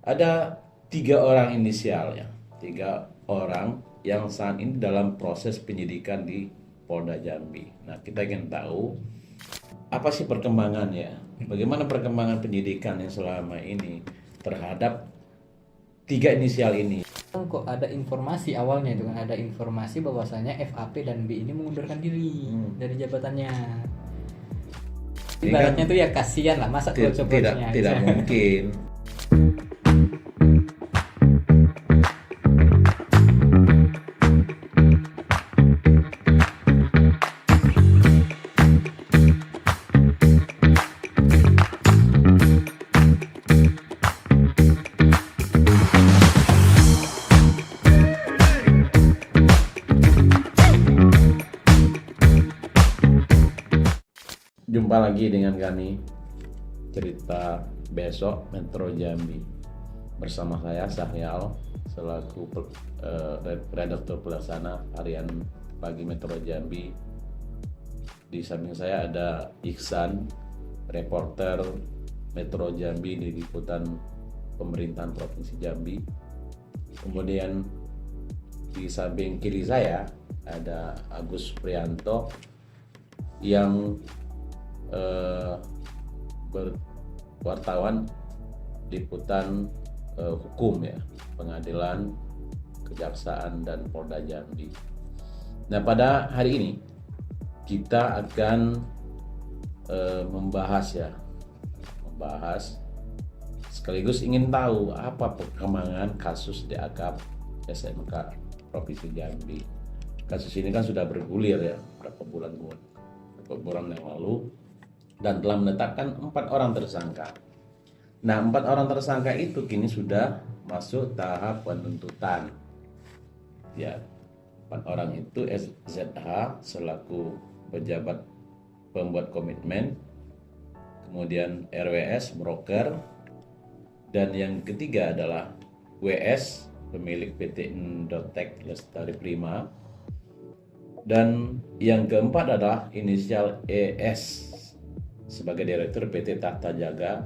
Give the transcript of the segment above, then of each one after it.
Ada 3 orang inisial ya, 3 orang yang saat ini dalam proses penyidikan di Polda Jambi. Nah, kita ingin tahu apa sih perkembangannya, bagaimana perkembangan penyidikan yang selama ini terhadap 3 inisial ini. Kok ada informasi awalnya itu kan, ada informasi bahwasanya FAP dan B ini mengundurkan diri dari jabatannya. Ini kan Ibaratnya tuh ya kasihan lah, masa tidak aja. mungkin. Jumpa lagi dengan kami cerita besok Metro Jambi bersama saya Sahyal selaku redaktur pelaksana harian pagi Metro Jambi. Di samping saya ada Iksan, reporter Metro Jambi di liputan pemerintahan Provinsi Jambi. Kemudian di samping kiri saya ada Agus Prianto yang wartawan liputan hukum ya, pengadilan, kejaksaan dan Polda Jambi. Nah, pada hari ini kita akan membahas sekaligus ingin tahu apa perkembangan kasus diakap SMK Provinsi Jambi. Kasus ini kan sudah bergulir ya beberapa bulan yang lalu, dan telah menetapkan 4 orang tersangka. Nah, 4 orang tersangka itu kini sudah masuk tahap penuntutan. Ya, 4 orang itu SZH selaku pejabat pembuat komitmen, kemudian RWS broker, dan yang ketiga adalah WS pemilik PT Indotek Lestari Prima, dan yang keempat adalah inisial ES sebagai Direktur PT Tata Jaga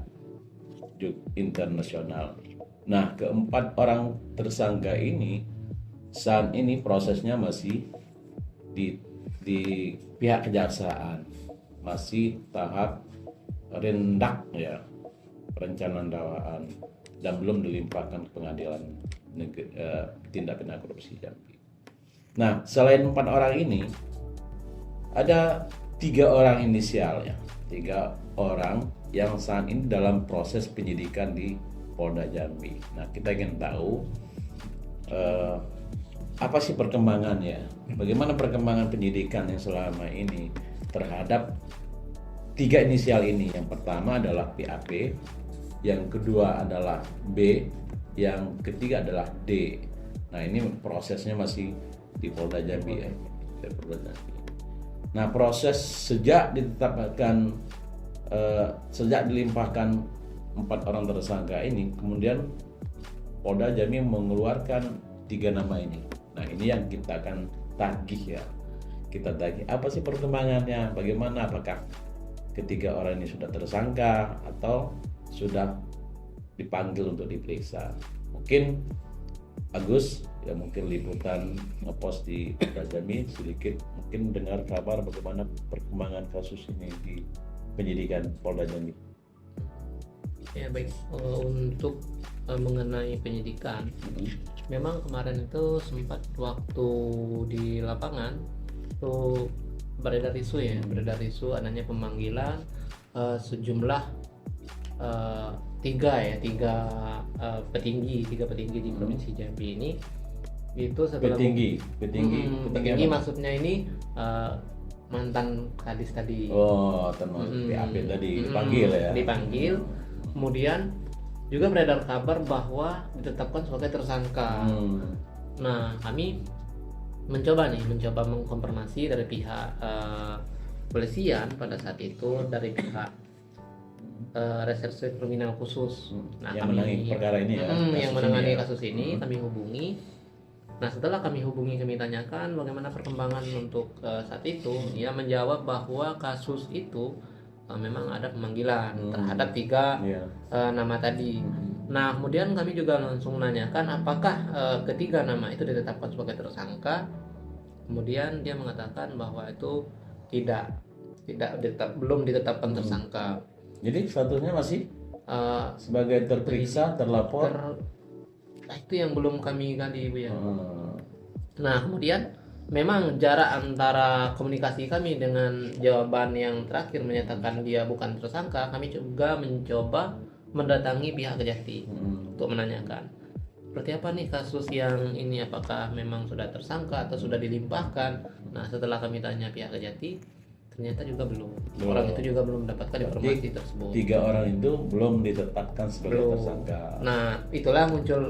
Internasional. Nah, keempat orang tersangka ini saat ini prosesnya masih di pihak kejaksaan, masih tahap rendak ya, perencanaan dakwaan, dan belum dilimpahkan ke pengadilan tindak pidana korupsi Jambi. Nah, selain 4 orang ini ada 3 orang inisial ya, 3 orang yang saat ini dalam proses penyidikan di Polda Jambi. Nah, kita ingin tahu apa sih perkembangannya, bagaimana perkembangan penyidikan yang selama ini terhadap 3 inisial ini. Yang pertama adalah PAP, yang kedua adalah B, yang ketiga adalah D. Nah, ini prosesnya masih di Polda Jambi ya. Nah, proses sejak dilimpahkan 4 orang tersangka ini, kemudian Polda Jambi mengeluarkan 3 nama ini. Nah, ini yang kita akan tagih ya. Kita tagih apa sih perkembangannya, bagaimana, apakah ketiga orang ini sudah tersangka atau sudah dipanggil untuk diperiksa. Mungkin Agus ya, mungkin liputan ngepost di Polda Jambi sedikit mungkin dengar kabar bagaimana perkembangan kasus ini di penyidikan Polda Jambi. Ya baik, untuk mengenai penyidikan, memang kemarin itu sempat waktu di lapangan itu beredar isu adanya pemanggilan sejumlah tiga petinggi di Provinsi Jambi ini. Itu setelah petinggi maksudnya ini mantan kadis tadi. Oh, teman PAP tadi dipanggil. Kemudian juga beredar kabar bahwa ditetapkan sebagai tersangka. Nah, kami mencoba mengkonfirmasi dari pihak polisian pada saat itu, dari pihak reserse kriminal khusus. Nah, yang menangani perkara ini ya. Yang menangani kasus ini kami hubungi. Nah, setelah kami hubungi, kami tanyakan bagaimana perkembangan untuk saat itu. Ia menjawab bahwa kasus itu memang ada pemanggilan terhadap 3 nama tadi. Nah, kemudian kami juga langsung menanyakan apakah ketiga nama itu ditetapkan sebagai tersangka. Kemudian dia mengatakan bahwa itu belum ditetapkan tersangka. Jadi statusnya masih Eh, sebagai terperiksa, terlapor. Nah, itu yang belum kami gali, Bu ya. Hmm. Nah, kemudian memang jarak antara komunikasi kami dengan jawaban yang terakhir menyatakan dia bukan tersangka, kami juga mencoba mendatangi pihak Kejati untuk menanyakan seperti apa nih kasus yang ini, apakah memang sudah tersangka atau sudah dilimpahkan. Nah, setelah kami tanya pihak Kejati, ternyata juga belum. Orang itu juga belum mendapatkan informasi tersebut. 3 orang itu belum ditetapkan sebagai Belum. tersangka. Nah, itulah muncul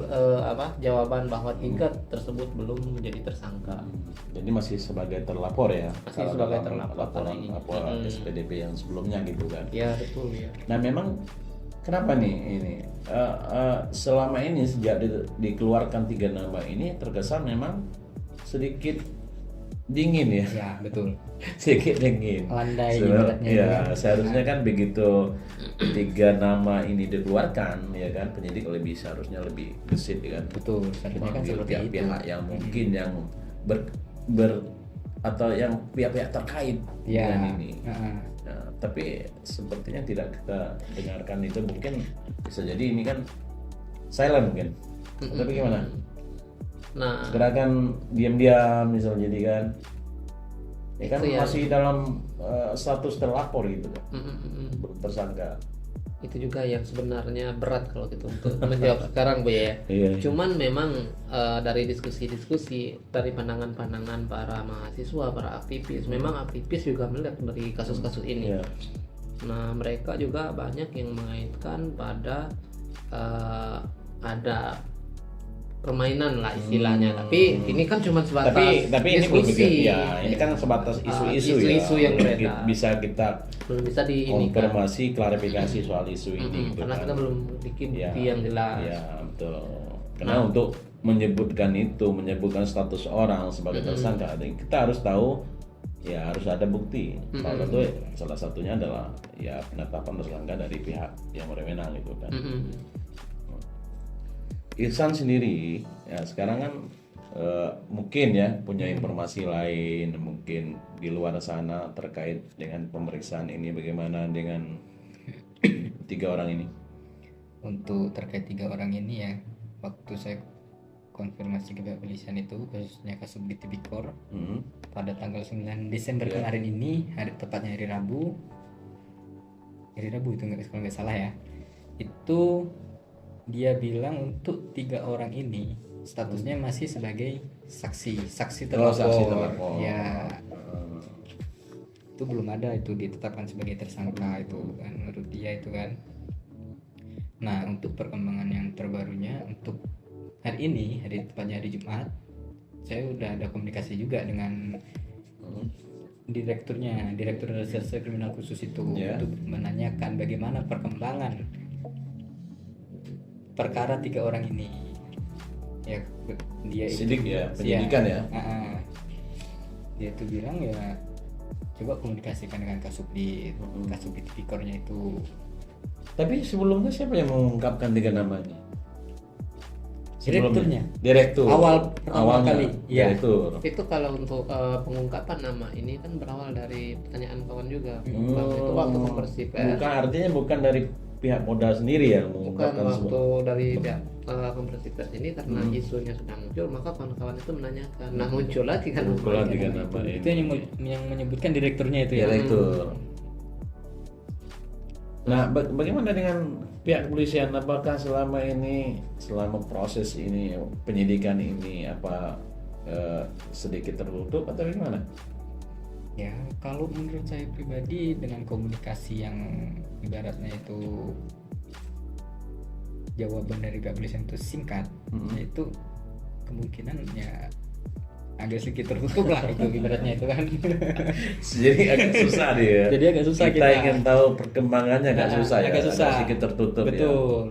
jawaban bahwa 3 tersebut belum menjadi tersangka. Jadi masih sebagai terlapor ya. Masih kalau sebagai dalam terlapor laporan kali ini. laporan SPDP yang sebelumnya gitu kan. Ya, betul ya. Nah memang kenapa nih ini selama ini sejak dikeluarkan 3 nama ini terkesan memang sedikit dingin ya. Ya, betul. Sedikit dingin. Landai Sebenarnya, ibaratnya ya itu kan. seharusnya kan begitu 3 nama ini dikeluarkan ya kan, penyidik seharusnya lebih gesit ya kan. Betul, seharusnya kan Memanggil seperti itu. pihak-pihak yang mungkin yang atau yang pihak-pihak terkait Ya. dengan ini. Heeh. Nah, tapi sepertinya tidak kita dengarkan itu, mungkin bisa jadi ini kan silent mungkin. Tapi gimana? Nah, Gerakan diam-diam misalnya jadi kan. Ya kan Itu ya. masih dalam status terlapor gitu kan. Belum tersangka. itu juga yang sebenarnya berat kalau gitu untuk menjawab sekarang, Bu ya. Iya. Cuman memang dari diskusi-diskusi, dari pandangan-pandangan para mahasiswa, para aktivis, memang aktivis juga melihat dari kasus-kasus ini. Iya. Nah, mereka juga banyak yang mengaitkan pada ada permainan lah istilahnya. Tapi ini kan cuma sebatas Tapi ini belum diskusi. ya, ini kan sebatas isu-isu ya. Isu-isu yang Mungkin beredar. bisa kita Belum bisa di ini kan. konfirmasi, klarifikasi soal isu ini gitu Karena kan. kita belum bikin Ya, bukti yang jelas. ya betul. Karena untuk menyebutkan status orang sebagai tersangka, kita harus tahu ya harus ada bukti. Salah satunya adalah ya penetapan tersangka dari pihak yang berwenang gitu kan. Ihsan sendiri ya sekarang kan mungkin ya punya informasi lain mungkin di luar sana terkait dengan pemeriksaan ini, bagaimana dengan 3 orang ini? Untuk terkait 3 orang ini ya, waktu saya konfirmasi ke pihak polisian itu khususnya Kasubdit Tipikor pada tanggal 9 Desember kemarin ini, tepatnya hari Rabu itu kalau nggak salah ya, itu dia bilang untuk 3 orang ini statusnya masih sebagai saksi terlapor. Ya, itu belum ada itu ditetapkan sebagai tersangka itu kan, menurut dia itu kan. Nah, untuk perkembangan yang terbarunya untuk hari ini, tepatnya hari Jumat, saya udah ada komunikasi juga dengan direktur reserse kriminal khusus itu untuk menanyakan bagaimana perkembangan perkara 3 orang ini. Ya, dia Sidik itu, ya, penyidikan ya. Dia itu bilang ya coba komunikasikan dengan Kasubdit Tipikornya itu. Tapi sebelumnya siapa yang mengungkapkan 3 namanya? Direkturnya. Direktur. Awalnya kali. Ya. Direktur. Itu kalau untuk pengungkapan nama ini kan berawal dari pertanyaan kawan juga. Itu waktu konversi pers. Bukan dari pihak Polda sendiri ya Bukan mengungkapkan waktu semua. dari pihak konversi pers ini karena isunya sudah muncul, maka kawan-kawan itu menanyakan. Nah, muncul lagi kan Kumpulan 3 nama ini. Itu yang menyebutkan direkturnya itu ya. Direktur. Nah, bagaimana dengan pihak kepolisian? Apakah selama proses ini penyidikan ini sedikit tertutup atau gimana? Ya, kalau menurut saya pribadi dengan komunikasi yang ibaratnya itu jawaban dari pihak kepolisian itu singkat, yaitu kemungkinan ya agak sedikit tertutup lah itu ibaratnya itu kan. Jadi agak susah dia. Jadi agak susah kita ingin tahu perkembangannya agak susah ya. Agak susah. Agak sedikit tertutup ya. Betul.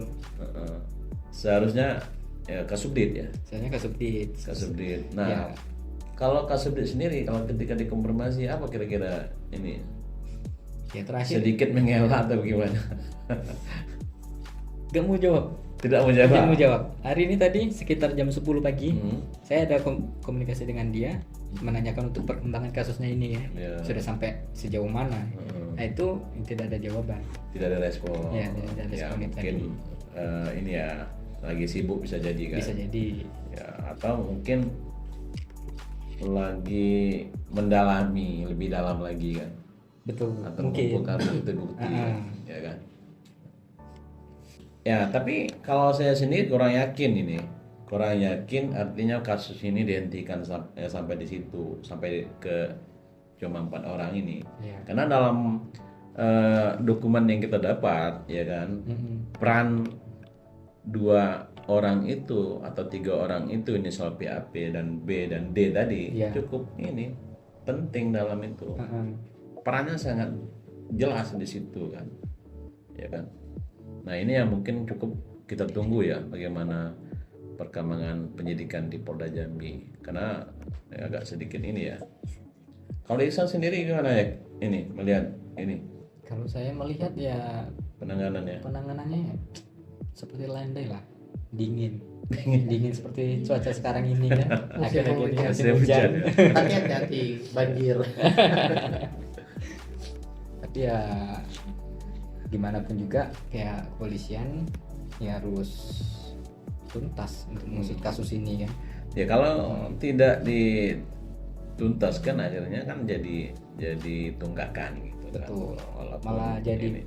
Seharusnya ya Kasubdit ya. Soalnya Kasubdit. Nah, ya. kalau Kasubdit sendiri kalau ketika dikonfirmasi apa kira-kira ini? Ya terakhir Sedikit mengelak atau gimana? gak mau jawab Tidak mau Tidak jawab. mau jawab. Hari ini tadi sekitar jam 10 pagi, saya ada komunikasi dengan dia, menanyakan untuk perkembangan kasusnya ini ya. Ya. Sudah sampai sejauh mana? Nah itu tidak ada jawaban. Tidak ada respon. Ya, tidak ada Ya, respon mungkin ini ya lagi sibuk bisa jadi kan. Bisa jadi. Ya, atau mungkin lagi mendalami lebih dalam lagi kan. Betul. Atau Mungkin. mengumpulkan bukti-bukti kan, ya kan. Ya, tapi kalau saya sendiri kurang yakin ini. Kurang yakin artinya kasus ini dihentikan sampai di situ, sampai ke cuma 4 orang ini. Ya. Karena dalam dokumen yang kita dapat, ya kan, peran 2 orang itu atau 3 orang itu, inisial PAP dan B dan D tadi, Ya. cukup ini penting dalam itu. Perannya sangat jelas di situ kan, ya kan. Nah ini yang mungkin cukup kita tunggu ya, bagaimana perkembangan penyidikan di Polda Jambi, karena agak sedikit ini ya. Kalau Iksan sendiri gimana ya ini melihat ini Kalau saya melihat ya penanganannya? penanganannya seperti landai lah, dingin. Dingin seperti cuaca sekarang ini kan. Musim Akhir-akhir ini hujan. musim Musim hujan. hujan, ya. Tapi hati-hati banjir. Tapi ya gimana pun juga kayak kepolisian ya harus tuntas untuk mengusut kasus ini kan. Ya kalau tidak dituntaskan akhirnya kan jadi tunggakan gitu. Betul. Kan. Walaupun Malah jadi ini.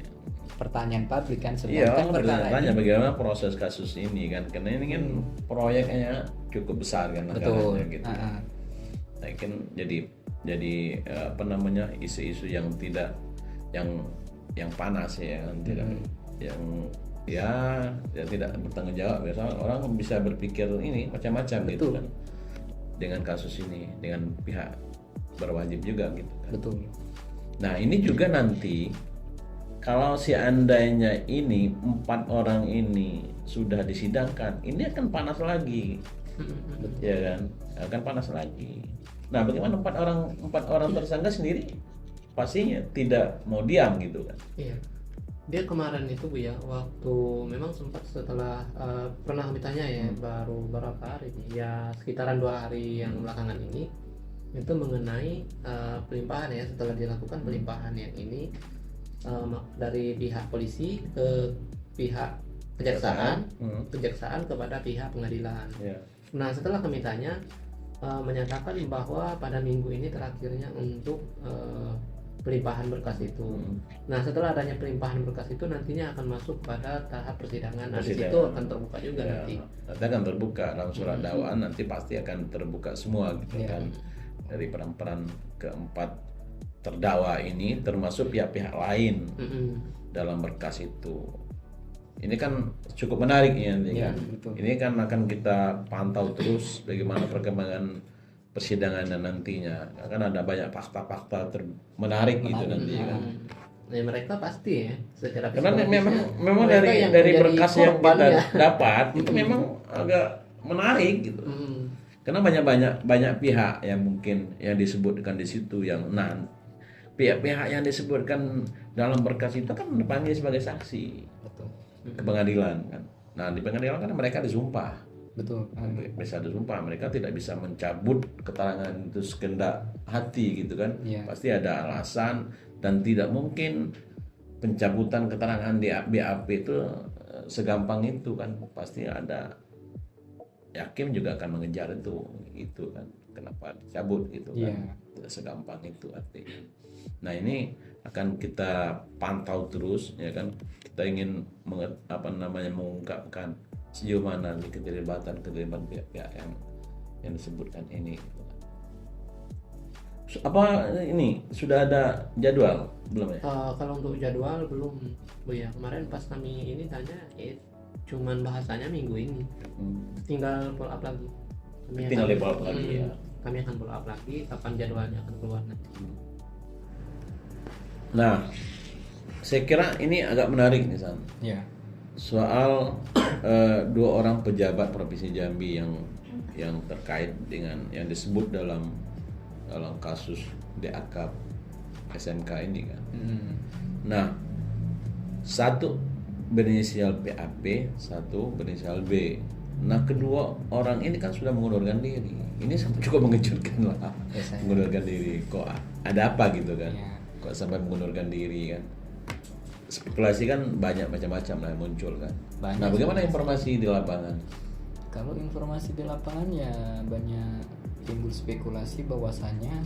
pertanyaan publik kan, Iya, sedangkan perkara bertanya ini bagaimana proses kasus ini kan, karena ini kan proyeknya cukup besar kan, betul. anggarannya gitu. Nah, kan jadi apa namanya, isu-isu yang tidak yang panas ya, kan, tidak yang tidak bertanggung jawab. Biasanya orang bisa berpikir ini macam-macam gitu Betul. kan dengan kasus ini, dengan pihak berwajib juga gitu kan. Betul. Nah ini juga nanti kalau seandainya ini 4 orang ini sudah disidangkan, ini akan panas lagi, ya kan, akan panas lagi. Nah bagaimana 4 orang tersangka sendiri pastinya tidak mau diam gitu kan. Iya. Dia kemarin itu Bu ya, waktu memang sempat setelah pernah kami tanya ya, baru berapa hari nih, ya sekitaran 2 hari yang belakangan ini, itu mengenai pelimpahan ya, setelah dilakukan pelimpahan yang ini dari pihak polisi ke pihak kejaksaan kepada pihak pengadilan. Ya. Nah setelah kami tanya, menyatakan bahwa pada minggu ini terakhirnya untuk pelimpahan berkas itu. Nah setelah adanya pelimpahan berkas itu nantinya akan masuk pada tahap persidangan. Nah di situ akan terbuka juga nanti. Nanti akan terbuka dalam surat dakwaan, nanti pasti akan terbuka semua gitu Ya. kan, dari peran-peran keempat terdakwa ini termasuk pihak-pihak lain dalam berkas itu. Ini kan cukup menarik ya nanti Ya, kan. betul. Ini kan akan kita pantau terus bagaimana perkembangan persidangan nantinya. Akan ada banyak fakta-fakta menarik gitu nanti kan. Nah, mereka pasti ya secara Karena psikologis memang mereka yang dari menjadi berkas yang kita korbannya. dapat itu memang agak menarik gitu. Karena banyak pihak yang mungkin yang disebutkan di situ yang pihak-pihak yang disebutkan dalam berkas itu kan dipanggil sebagai saksi Betul. ke pengadilan kan. Nah di pengadilan kan mereka disumpah, Betul. bisa disumpah, mereka tidak bisa mencabut keterangan itu sekendak hati gitu kan. Iya. Pasti ada alasan dan tidak mungkin pencabutan keterangan di BAP itu segampang itu kan. Pasti ada, hakim juga akan mengejar itu kan, kenapa dicabut gitu kan. Iya. Tidak segampang itu artinya. Nah ini akan kita pantau terus ya kan, kita ingin mengungkapkan sejauh mana nih keterlibatan pihak-pihak yang disebutkan ini. Apa ini sudah ada jadwal belum ya? Kalau untuk jadwal belum Bu ya, kemarin pas kami ini tanya cuman bahasanya minggu ini, tinggal follow up lagi. Tinggal follow up lagi ya. Kami akan follow up lagi kapan jadwalnya akan keluar nanti. Nah, saya kira ini agak menarik nih San. Ya. Soal 2 orang pejabat Provinsi Jambi yang terkait dengan yang disebut dalam kasus DAK SMK ini kan. Nah, satu berinisial PAP, satu berinisial B. Nah, kedua orang ini kan sudah mengundurkan diri. Ini cukup mengejutkan lah. Biasanya. Mengundurkan diri. Kok ada apa gitu kan? Ya. Kok sampai mengundurkan diri kan? Spekulasi kan banyak macam-macam lah yang muncul kan. Banyak Nah, bagaimana spekulasi. informasi di lapangan? Kalau informasi di lapangan ya banyak timbul spekulasi bahwasanya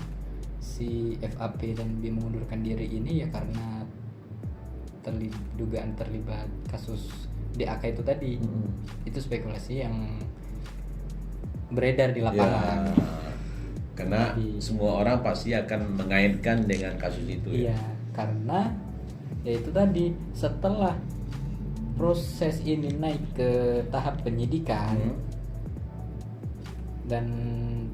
si FAP dan B mengundurkan diri ini ya karena dugaan terlibat kasus DAK itu tadi. Itu spekulasi yang beredar di lapangan. Ya, karena Jadi- semua orang pasti akan mengaitkan dengan kasus itu. Iya, karena ya itu tadi setelah proses ini naik ke tahap penyidikan dan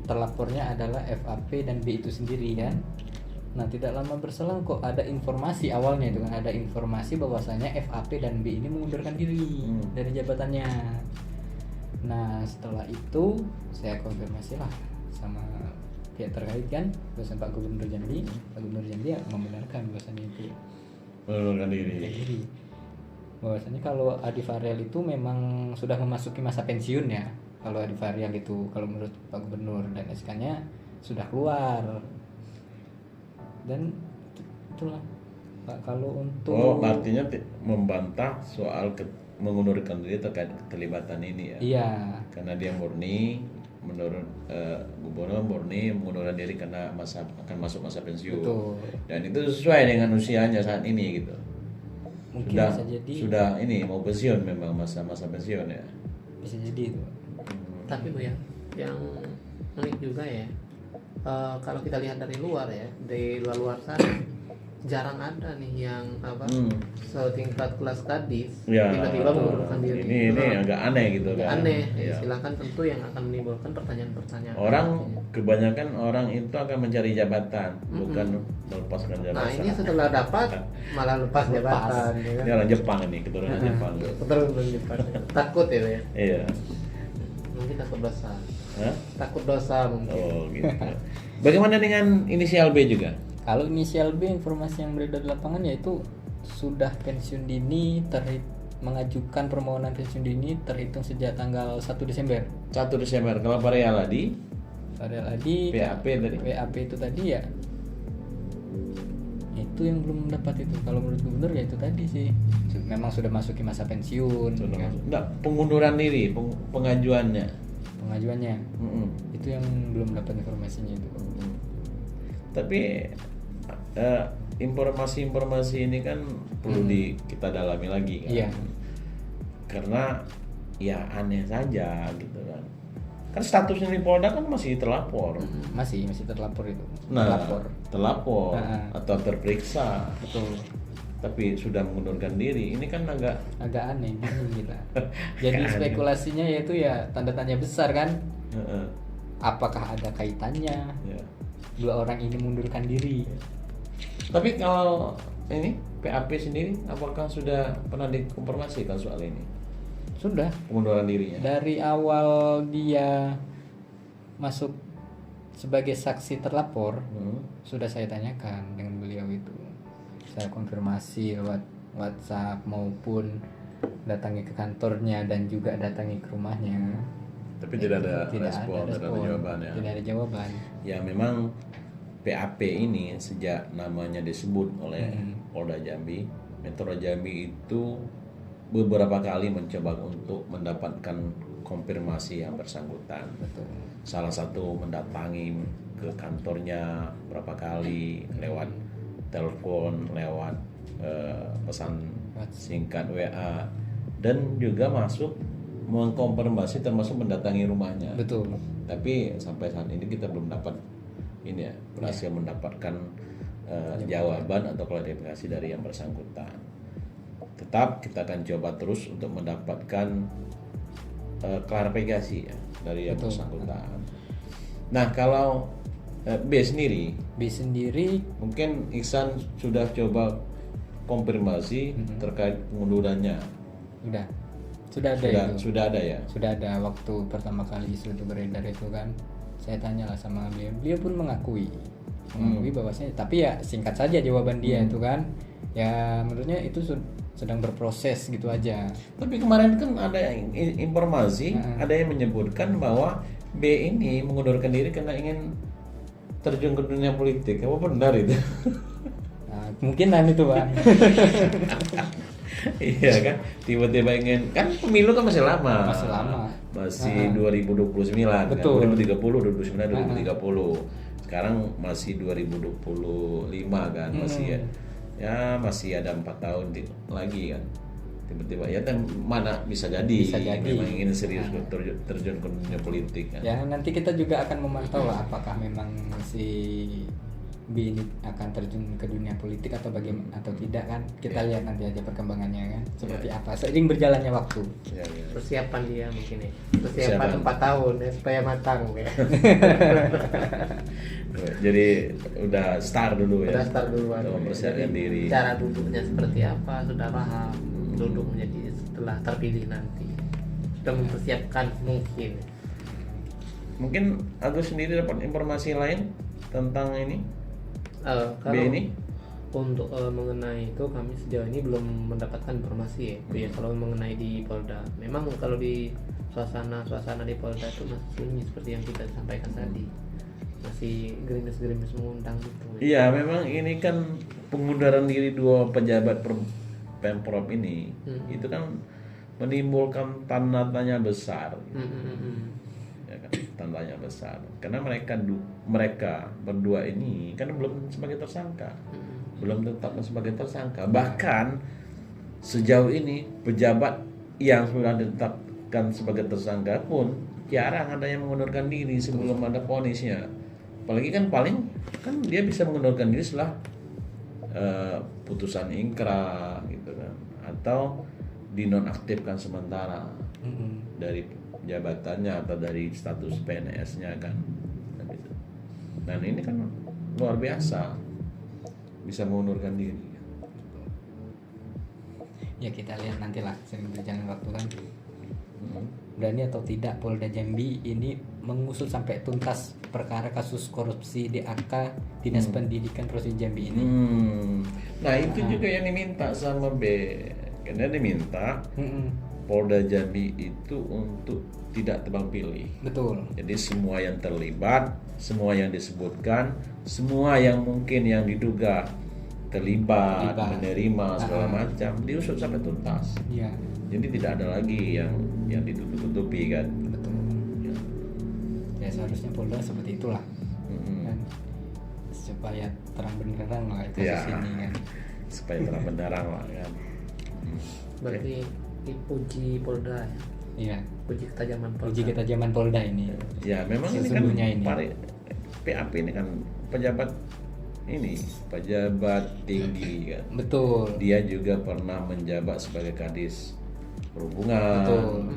terlapornya adalah FAP dan B itu sendiri kan. Nah, tidak lama berselang kok ada informasi awalnya itu kan, ada informasi bahwasanya FAP dan B ini mengundurkan diri dari jabatannya. Nah, setelah itu saya konfirmasi lah sama pihak terkait kan, bersama Pak Gubernur Jambi. Pak Gubernur Jambi ya membenarkan bahwasanya itu Mengundurkan diri. diri. Bahwasanya kalau Adi Fahrial itu memang sudah memasuki masa pensiun ya. Kalau Adi Fahrial itu kalau menurut Pak Gubernur dan SK-nya sudah keluar. Dan itulah Pak, kalau untuk Oh, artinya membantah soal mengundurkan diri terkait keterlibatan ini ya. iya, Karena dia murni, menurut gubernur murni mengundurkan diri karena akan masuk masa pensiun. betul. Dan itu sesuai dengan usianya saat ini gitu. Mungkin Sudah bisa jadi ini mau pensiun memang masa pensiun ya. bisa jadi itu. Tapi Bu ya, yang unik juga ya, kalau kita lihat dari luar ya, dari luar sana jarang ada nih yang setingkat kelas kadis Ya, tiba-tiba mengundurkan diri. ini agak aneh gitu Agak kan. aneh, Ya. silakan tentu yang akan menimbulkan pertanyaan-pertanyaan. Kebanyakan orang itu akan mencari jabatan, bukan melepaskan jabatan. Nah ini setelah dapat malah lepas jabatan, ya kan? Ini orang Jepang ini, keturunan Jepang. Keturunan Jepang. Takut ya, ya. Iya. Mungkin takut dosa. Hah? Takut dosa mungkin. Oh gitu. Bagaimana dengan inisial B juga? Kalau inisial B, informasi yang beredar di lapangan yaitu sudah pensiun dini, mengajukan permohonan pensiun dini terhitung sejak tanggal 1 Desember. 1 Desember. Kalau Fahrial Adi, Padahal Adi PAP tadi. WAP itu tadi ya itu yang belum dapat itu. Kalau menurut gubernur ya itu tadi sih, memang sudah masuki masa pensiun kan, Enggak, pengunduran diri, pengajuannya. pengajuannya Mm-mm. itu yang belum dapat informasinya itu. Tapi informasi-informasi ini kan perlu kita dalami lagi kan. Iya. Karena ya aneh saja gitu kan. Kan statusnya di Polda kan masih terlapor. masih terlapor itu. Nah, Terlapor. terlapor Nah. atau terperiksa. Betul. Tapi sudah mengundurkan diri. Ini kan agak Agak aneh gila. Jadi spekulasinya yaitu ya tanda tanya besar kan. Apakah ada kaitannya ya. dua orang ini mundurkan diri? Tapi kalau ini PAP sendiri apakah sudah pernah dikonfirmasikan soal ini? Sudah. Pengunduran dirinya. Dari awal dia masuk sebagai saksi terlapor, sudah saya tanyakan dengan beliau itu. Saya konfirmasi lewat WhatsApp maupun datangi ke kantornya dan juga datangi ke rumahnya. Tapi tidak ada respon, tidak ada jawaban ya. Tidak ada jawaban. Ya memang PAP ini sejak namanya disebut oleh Polda Jambi, Metro Jambi itu beberapa kali mencoba untuk mendapatkan konfirmasi yang bersangkutan. Betul. Salah satu mendatangi ke kantornya berapa kali lewat telepon, lewat pesan singkat WA, dan juga masuk mengkonfirmasi termasuk mendatangi rumahnya. Betul. Tapi sampai saat ini kita belum dapat ini ya, berhasil mendapatkan jawaban atau klarifikasi dari yang bersangkutan. Tetap kita akan coba terus untuk mendapatkan klarifikasi ya dari yang bersangkutan. Nah, kalau B sendiri mungkin Iksan sudah coba konfirmasi terkait pengundurannya. Sudah ada itu. Sudah ada ya. Sudah ada waktu pertama kali isu itu beredar itu kan. Saya tanya lah sama beliau. Beliau pun mengakui bahwasanya, tapi ya singkat saja jawaban dia itu kan. Ya menurutnya itu sedang berproses gitu aja. Tapi kemarin kan ada informasi, ada yang menyebutkan bahwa B ini mengundurkan diri karena ingin terjun ke dunia politik. Apa benar itu? Nah, kemungkinan itu Pak. Iya kan, tiba-tiba ingin, kan pemilu kan masih lama. Masih lama. Masih 2029 Betul. kan, 2030, 2029, 2030. Sekarang masih 2025 kan, masih ya masih ada 4 tahun lagi kan. Tiba-tiba ya mana bisa jadi, memang ingin serius terjun ke dunia politik kan. Ya nanti kita juga akan memantau lah apakah memang si B ini akan terjun ke dunia politik atau bagaimana atau tidak kan. Kita lihat nanti aja perkembangannya kan seperti apa seiring berjalannya waktu. Ya. Persiapan dia mungkin ya. Persiapan 4 tahun ya supaya matang ya. Jadi udah start dulu ya. Udah start duluan. Untuk mempersiapkan diri. Cara duduknya seperti apa sudah paham. Duduk menjadi setelah terpilih nanti. Sudah mempersiapkan mungkin. Mungkin Agus sendiri dapat informasi lain tentang ini? Kalau B ini? untuk mengenai itu kami sejauh ini belum mendapatkan informasi ya. Ya kalau mengenai di Polda, memang kalau di suasana di Polda itu masih sunyi seperti yang kita sampaikan tadi, masih gerimis mengundang gitu. Iya, memang ini kan pengunduran diri 2 pejabat Pemprov ini itu kan menimbulkan tanda tanya besar. Ya kan, tandanya besar karena mereka berdua ini kan belum sebagai tersangka, belum tetapkan sebagai tersangka. Bahkan sejauh ini pejabat yang sudah ditetapkan sebagai tersangka pun jarang ada yang mengundurkan diri sebelum ada vonisnya. Apalagi kan paling kan dia bisa mengundurkan diri setelah putusan ingkrah gitu kan, atau dinonaktifkan sementara dari jabatannya atau dari status PNS-nya kan. Dan ini kan luar biasa bisa mengundurkan diri. Ya kita lihat nantilah seiring berjalan waktu kan. Berani atau tidak Polda Jambi ini mengusut sampai tuntas perkara kasus korupsi DAK Dinas Pendidikan Provinsi Jambi ini. Nah itu juga yang diminta sama B, karena diminta Polda Jambi itu untuk tidak tebang pilih. Betul. Jadi semua yang terlibat, semua yang disebutkan, semua yang mungkin yang diduga terlibat, menerima segala macam diusut sampai tuntas. Iya. Jadi tidak ada lagi yang ditutup-tutupi kan. Betul. Ya seharusnya Polda seperti itulah. Kan? Supaya terang benderang lah kasus ini kan. Supaya terang benderang lah kan. Berarti dipuji Polda ya. Iya. Uji ketajaman Polda ini. Ya memang ini kan PAP ini kan pejabat tinggi kan. Betul. Dia juga pernah menjabat sebagai Kadis Perhubungan. Betul.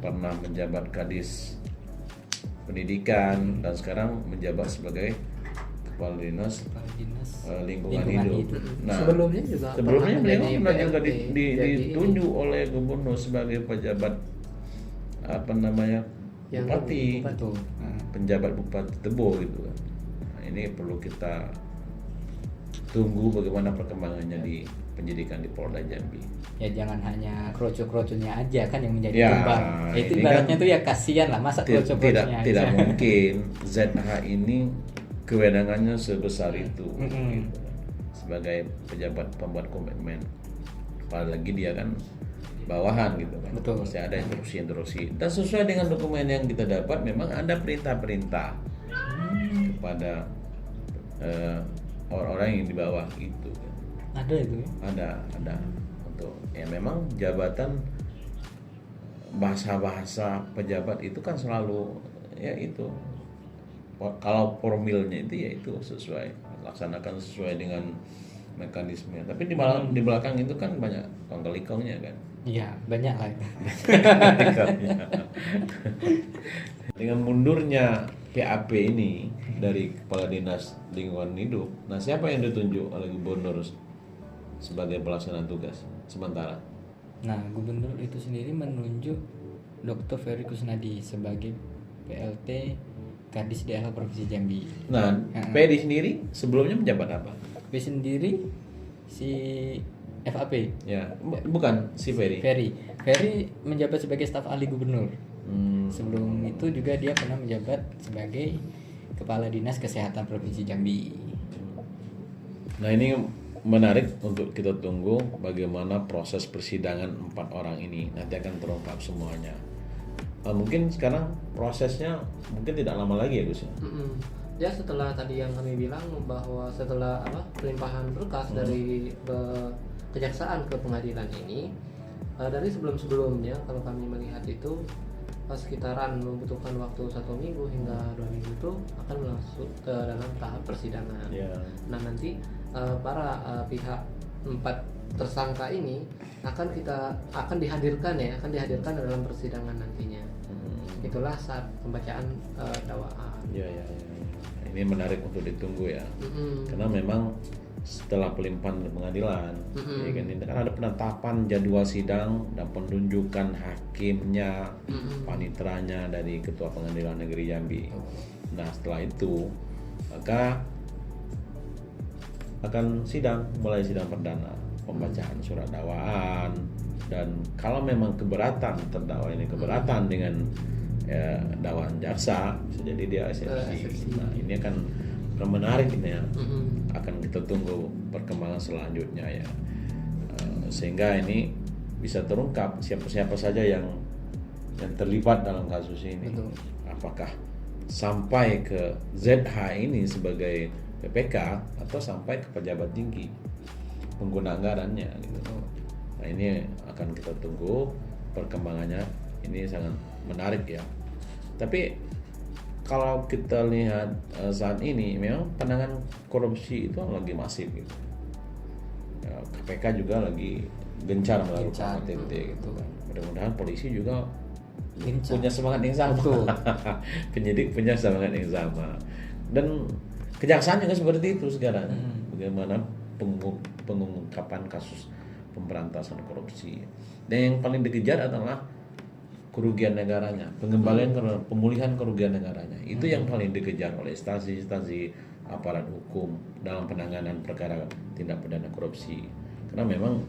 Pernah menjabat Kadis Pendidikan dan sekarang menjabat sebagai Kepala Dinas Lingkungan Hidup. Nah, sebelumnya beliau pernah juga ditunjuk oleh gubernur sebagai pejabat bupati, penjabat Bupati Tebo gitu kan. Nah, ini perlu kita tunggu bagaimana perkembangannya di penyidikan di Polda Jambi. Ya jangan hanya kroco-kroconya aja kan yang menjadi tumbal. Itu ibaratnya tuh ya kasihan lah, masa kroco-kroconya tidak mungkin ZH ini kewenangannya sebesar itu gitu. Sebagai pejabat pembuat komitmen, apalagi dia kan bawahan gitu kan. Betul. Pasti ada instruksi. Dan sesuai dengan dokumen yang kita dapat memang ada perintah-perintah kepada orang-orang yang di bawah itu kan. Ada itu ya? Ada untuk ya memang jabatan bahasa pejabat itu kan selalu ya itu kalau formilnya itu ya itu laksanakan sesuai dengan mekanisme. Tapi di belakang itu kan banyak kongkali-kongnya kan. Iya, banyak lah. Dengan mundurnya PAP ini dari Kepala Dinas Lingkungan Hidup, nah siapa yang ditunjuk oleh gubernur sebagai pelaksana tugas sementara? Nah, gubernur itu sendiri menunjuk Dr. Ferry Kusnadi sebagai PLT Kadis DAK Provinsi Jambi. Nah, PD sendiri sebelumnya menjabat apa? P sendiri si FAP. Ya, bukan si Ferry. Ferry menjabat sebagai staf ahli gubernur. Sebelum itu juga dia pernah menjabat sebagai kepala dinas kesehatan provinsi Jambi. Nah, ini menarik untuk kita tunggu bagaimana proses persidangan 4 orang ini. Nanti akan terungkap semuanya. Mungkin sekarang prosesnya mungkin tidak lama lagi ya Gus ya? Ya setelah tadi yang kami bilang bahwa setelah pelimpahan berkas dari kejaksaan ke pengadilan ini, dari sebelum-sebelumnya kalau kami melihat itu sekitaran membutuhkan waktu 1 minggu hingga 2 minggu itu akan masuk ke dalam tahap persidangan. Nah nanti para pihak 4 tersangka ini akan dihadirkan dalam persidangan nantinya. Itulah saat pembacaan dakwaan. Ya. Ini menarik untuk ditunggu ya. Karena memang setelah pelimpahan ke pengadilan, ya kan, ini kan ada penetapan jadwal sidang dan penunjukan hakimnya, panitranya dari Ketua Pengadilan Negeri Jambi. Nah setelah itu maka akan mulai sidang perdana, pembacaan surat dakwaan, dan kalau memang terdakwa ini keberatan dengan dakwaan jaksa, bisa jadi dia eksepsi. Nah ini akan menarik ini ya. Akan kita tunggu perkembangan selanjutnya ya, sehingga ini bisa terungkap siapa saja yang terlibat dalam kasus ini. Betul. Apakah sampai ke ZH ini sebagai PPK atau sampai ke pejabat tinggi pengguna anggarannya gitu. Nah ini akan kita tunggu perkembangannya. Ini sangat menarik ya. Tapi kalau kita lihat saat ini memang penanganan korupsi itu lagi masif gitu. Ya, KPK juga lagi gencar melakukan OTT gitu kan. Mudah-mudahan polisi juga punya semangat yang sama. Penyidik punya semangat yang sama. Dan kejaksaan juga seperti itu sekarang. Bagaimana pengungkapan kasus pemberantasan korupsi. Dan yang paling dikejar adalah kerugian negaranya, pengembalian pemulihan kerugian negaranya. Itu yang paling dikejar oleh instansi-instansi aparat hukum dalam penanganan perkara tindak pidana korupsi. Karena memang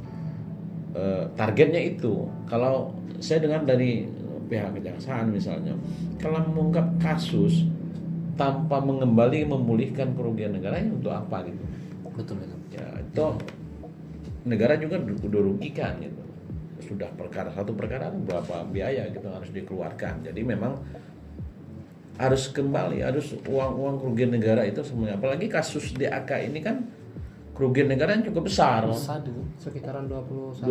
targetnya itu. Kalau saya dengar dari pihak kejaksaan misalnya, kalau mengungkap kasus tanpa memulihkan kerugian negaranya untuk apa gitu? Betul. Ya itu negara juga dirugikan gitu. Sudah satu perkara berapa biaya gitu harus dikeluarkan. Jadi memang harus uang kerugian negara itu semuanya. Apalagi kasus DAK ini kan kerugian negara yang cukup besar. Sekitaran 21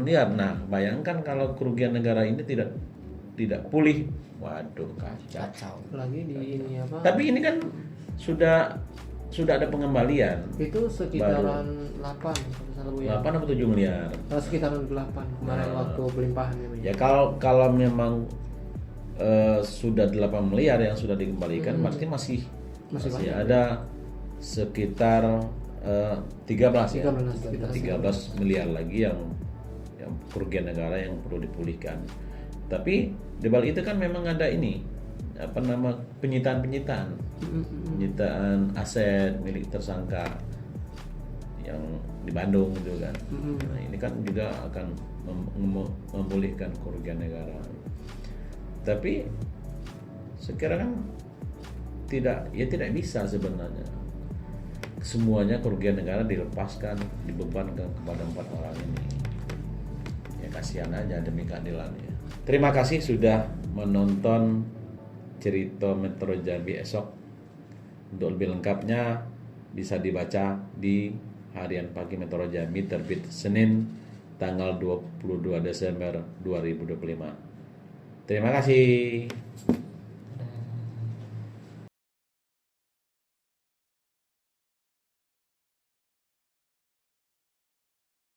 miliar. Nah, bayangkan kalau kerugian negara ini tidak pulih. Waduh, kacau. Lagi di ini apa? Tapi ini kan sudah ada pengembalian. Itu sekitaran 8 atau 7 miliar. Sekitaran 8 kemarin waktu pelimpahan ini. Ya kalau memang sudah 8 miliar yang sudah dikembalikan, berarti masih ada sekitar 13 miliar lagi yang kerugian negara yang perlu dipulihkan. Tapi di balik itu kan memang ada penyitaan aset milik tersangka yang di Bandung gitu kan. Nah, ini kan juga akan memulihkan kerugian negara. Tapi sekarang kan tidak bisa sebenarnya semuanya kerugian negara dilepaskan, dibebankan kepada 4 orang ini. Ya kasihan aja demi keadilannya. Terima kasih sudah menonton cerita Metro Jambi esok. Untuk lebih lengkapnya bisa dibaca di Harian Pagi Metro Jambi terbit Senin tanggal 22 Desember 2025. Terima kasih.